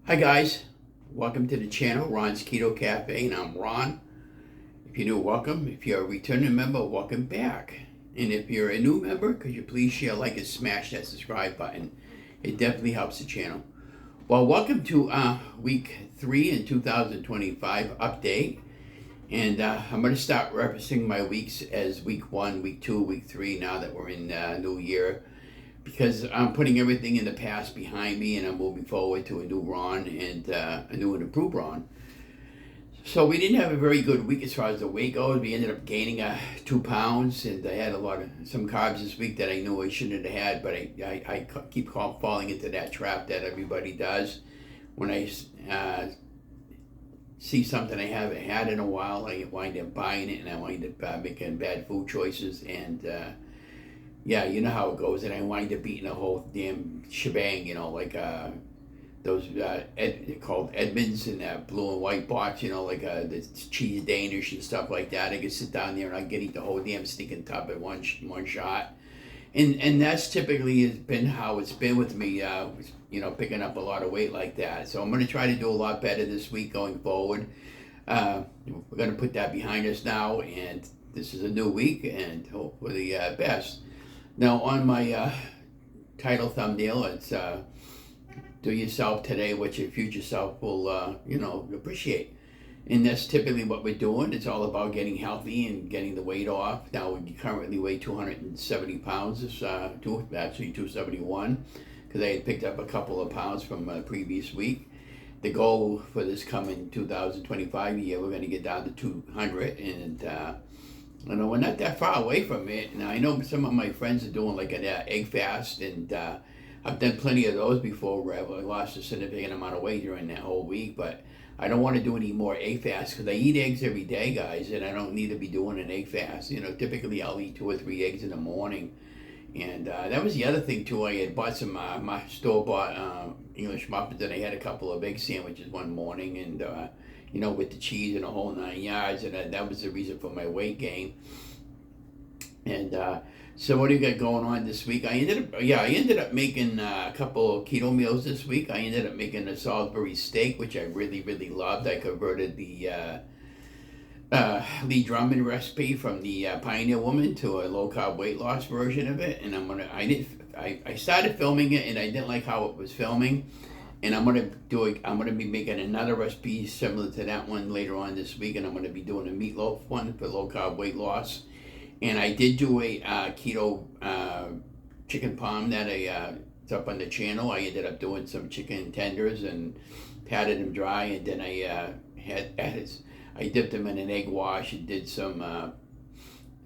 Hi guys, welcome to the channel, Ron's Keto Cafe, and I'm Ron. If you're new, welcome. If you're a returning member, welcome back. And if you're a new member, could you please share, like, and smash that subscribe button? It definitely helps the channel. Well, welcome to week 3 in 2025 update. And I'm going to start referencing my weeks as week 1, week 2, week 3 now that we're in new year, because I'm putting everything in the past behind me and I'm moving forward to a new Ron and a new and improved Ron. So we didn't have a very good week as far as the weight goes. We ended up gaining 2 pounds, and I had some carbs this week that I knew I shouldn't have had, but I keep falling into that trap that everybody does. When I see something I haven't had in a while, I wind up buying it and I wind up making bad food choices, and yeah, you know how it goes, and I wind up eating a whole damn shebang, like those called Edmonds and blue and white box, like the cheese Danish and stuff like that. I can sit down there and I can eat the whole damn stinking tub at one shot, and that's typically has been how it's been with me, picking up a lot of weight like that. So I'm going to try to do a lot better this week going forward. We're going to put that behind us now, and this is a new week, and hope for the best. Now, on my title thumbnail, it's do yourself today what your future self will, appreciate. And that's typically what we're doing. It's all about getting healthy and getting the weight off. Now, we currently weigh 270 pounds, actually 271, because I had picked up a couple of pounds from the previous week. The goal for this coming 2025 year, we're going to get down to 200, and we're not that far away from it. Now, I know some of my friends are doing like an egg fast, and I've done plenty of those before where I lost a significant amount of weight during that whole week, but I don't want to do any more egg fasts because I eat eggs every day, guys, and I don't need to be doing an egg fast. Typically I'll eat 2 or 3 eggs in the morning. And that was the other thing too. I had bought some my store-bought English muffins, and I had a couple of egg sandwiches one morning, and with the cheese and the whole 9 yards, and that was the reason for my weight gain. And so what do you got going on this week? I ended up making a couple of keto meals this week. I ended up making a Salisbury steak, which I really, really loved. I converted the Lee Drummond recipe from the Pioneer Woman to a low carb weight loss version of it, and I started filming it, and I didn't like how it was filming, and I'm gonna be making another recipe similar to that one later on this week, and I'm gonna be doing a meatloaf one for low carb weight loss. And I did do a keto chicken palm that it's up on the channel. I ended up doing some chicken tenders and patted them dry, and then I dipped them in an egg wash and did some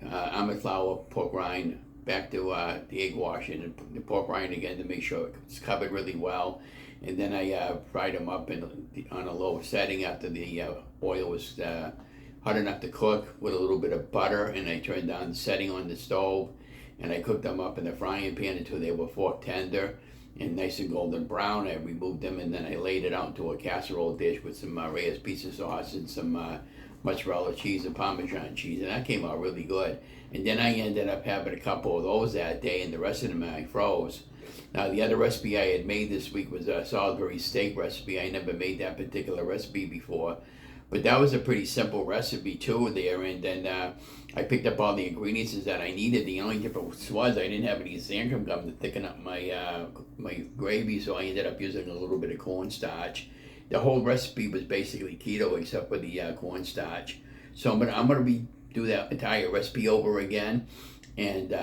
almond flour pork rind back to the egg wash and the pork rind again to make sure it's covered really well. And then I fried them up on a low setting after the oil was hot enough to cook, with a little bit of butter, and I turned down the setting on the stove, and I cooked them up in the frying pan until they were fork tender and nice and golden brown. I removed them, and then I laid it out into a casserole dish with some Reyes pizza sauce and some mozzarella cheese and Parmesan cheese, and that came out really good. And then I ended up having a couple of those that day, and the rest of them I froze. Now, the other recipe I had made this week was a Salisbury steak recipe. I never made that particular recipe before, but that was a pretty simple recipe too there. And then I picked up all the ingredients that I needed. The only difference was I didn't have any xanthan gum to thicken up my gravy, so I ended up using a little bit of cornstarch. The whole recipe was basically keto except for the cornstarch. So I'm gonna do that entire recipe over again, and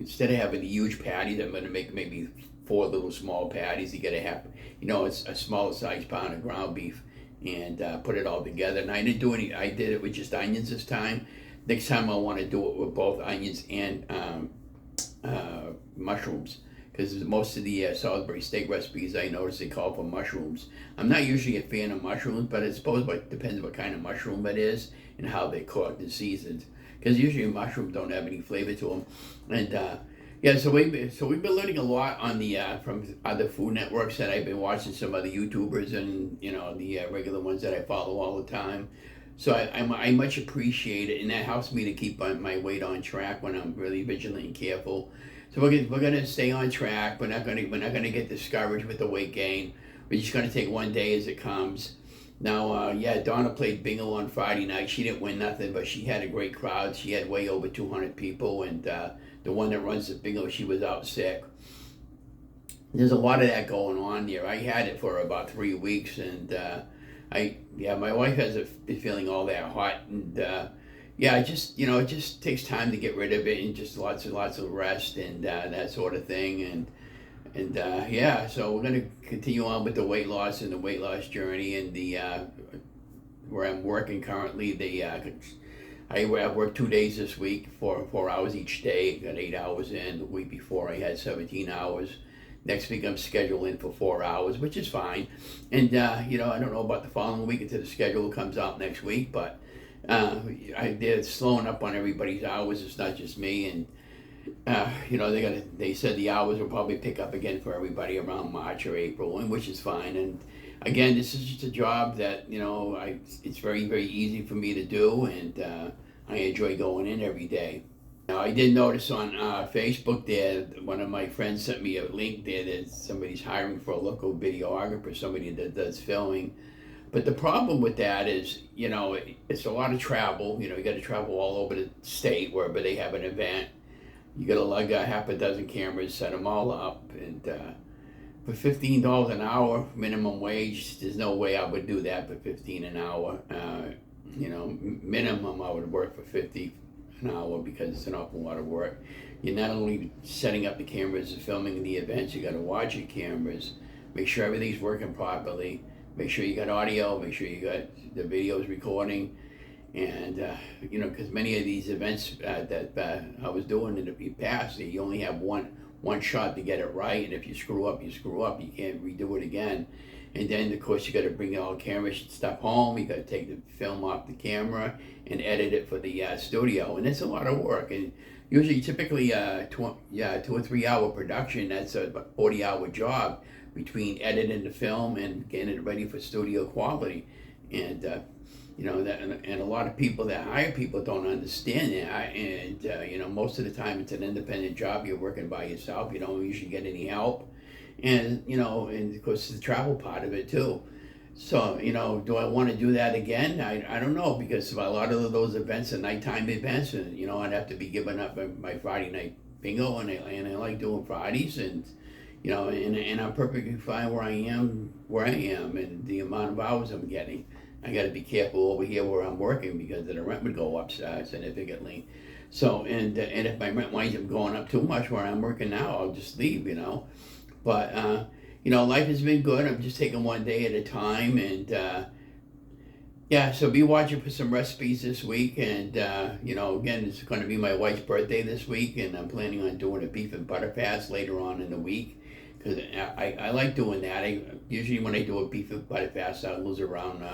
instead of having the huge patties, I'm gonna make maybe 4 little small patties. You get it's a smaller size pound of ground beef, and put it all together. And I did it with just onions this time. Next time I want to do it with both onions and mushrooms, because most of the Salisbury steak recipes I notice they call for mushrooms. I'm not usually a fan of mushrooms, but it depends what kind of mushroom it is and how they're cooked and seasoned, because usually mushrooms don't have any flavor to them. And yeah, so we've been learning a lot on the from other food networks that I've been watching, some other YouTubers and the regular ones that I follow all the time. So I much appreciate it, and that helps me to keep my weight on track when I'm really vigilant and careful. So we're gonna stay on track. We're not gonna get discouraged with the weight gain. we're just going to take one day as it comes. Now, yeah, Donna played bingo on Friday night. She didn't win nothing, but she had a great crowd. She had way over 200 people, and the one that runs the bingo, she was out sick. There's a lot of that going on there. I had it for about 3 weeks, and my wife hasn't been feeling all that hot, and yeah, it just takes time to get rid of it, and just lots of rest and that sort of thing, and yeah, so we're gonna continue on with the weight loss and the weight loss journey, and the where I'm working currently. I worked 2 days this week, 4 hours each day. Got 8 hours in. The week before I had 17 hours. Next week I'm scheduled in for 4 hours, which is fine. And I don't know about the following week until the schedule comes out next week, but they're slowing up on everybody's hours. It's not just me, and they said the hours will probably pick up again for everybody around March or April, and which is fine. And again, this is just a job that it's very, very easy for me to do, and I enjoy going in every day. Now, I did notice on Facebook there, one of my friends sent me a link there that somebody's hiring for a local videographer, somebody that does filming. But the problem with that is, it's a lot of travel. You got to travel all over the state wherever they have an event. You got to lug a half a dozen cameras, set them all up, and for $15 an hour minimum wage, there's no way I would do that for $15 an hour. Minimum I would work for $50 an hour, because it's an awful lot of work. You're not only setting up the cameras and filming the events, you got to watch your cameras, make sure everything's working properly, make sure you got audio, make sure you got the videos recording. And because many of these events that I was doing in the past, you only have one shot to get it right, and if you screw up, you can't redo it again. And then of course you got to bring all the camera stuff home. You got to take the film off the camera and edit it for the studio, and it's a lot of work. And typically 2 or 3 hour production. That's a 40-hour job between editing the film and getting it ready for studio quality. And and a lot of people that hire people don't understand that. And most of the time it's an independent job. You're working by yourself. You don't usually get any help. And and of course the travel part of it too. So do I want to do that again? I don't know, because a lot of those events are nighttime events, and I'd have to be giving up my Friday night bingo, and I like doing Fridays, and and I'm perfectly fine where I am, and the amount of hours I'm getting. I got to be careful over here where I'm working, because the rent would go up significantly. So and if my rent winds up going up too much where I'm working now, I'll just leave. But life has been good. I'm just taking one day at a time, and so be watching for some recipes this week. And again, it's going to be my wife's birthday this week, and I'm planning on doing a beef and butter fast later on in the week, because I like doing that. Usually when I do a beef and butter fast, I lose around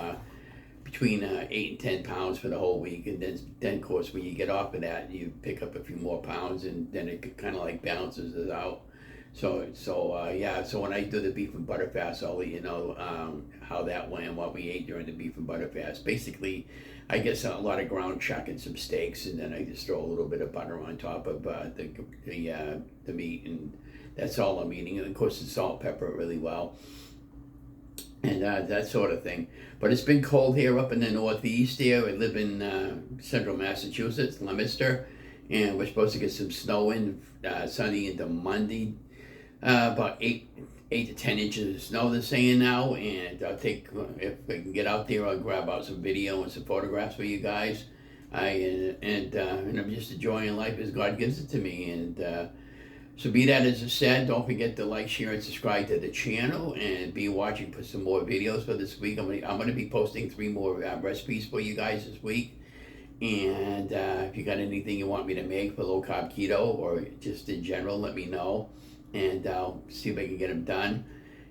between 8 and 10 pounds for the whole week, and then of course when you get off of that, you pick up a few more pounds, and then it kind of like balances it out. So when I do the beef and butter fast, I'll let you know how that went and what we ate during the beef and butter fast. Basically, I guess a lot of ground chuck and some steaks, and then I just throw a little bit of butter on top of the meat, and that's all I'm eating. And of course, the salt, pepper it really well, and that sort of thing. But it's been cold here up in the Northeast here. I live in central Massachusetts, Leominster, and we're supposed to get some snow in Sunday into Monday. About 8 to 10 inches of snow, they're saying now, and I'll take, if I can get out there, I'll grab out some video and some photographs for you guys. And I'm just enjoying life as God gives it to me. And so be that as I said, don't forget to like, share, and subscribe to the channel, and be watching for some more videos for this week. I'm gonna be posting 3 more recipes for you guys this week. And if you got anything you want me to make for low carb keto or just in general, let me know, and I'll see if I can get them done.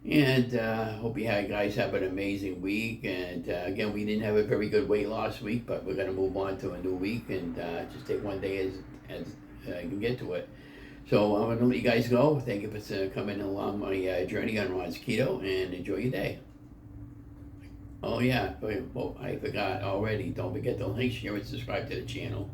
And hope you guys have an amazing week. And again, we didn't have a very good weight loss week, but we're going to move on to a new week, and just take one day as I can get to it. So I'm going to let you guys go. Thank you for coming along my journey on Ron's Keto, and enjoy your day. Oh yeah, well, I forgot already. Don't forget to like, share, and subscribe to the channel.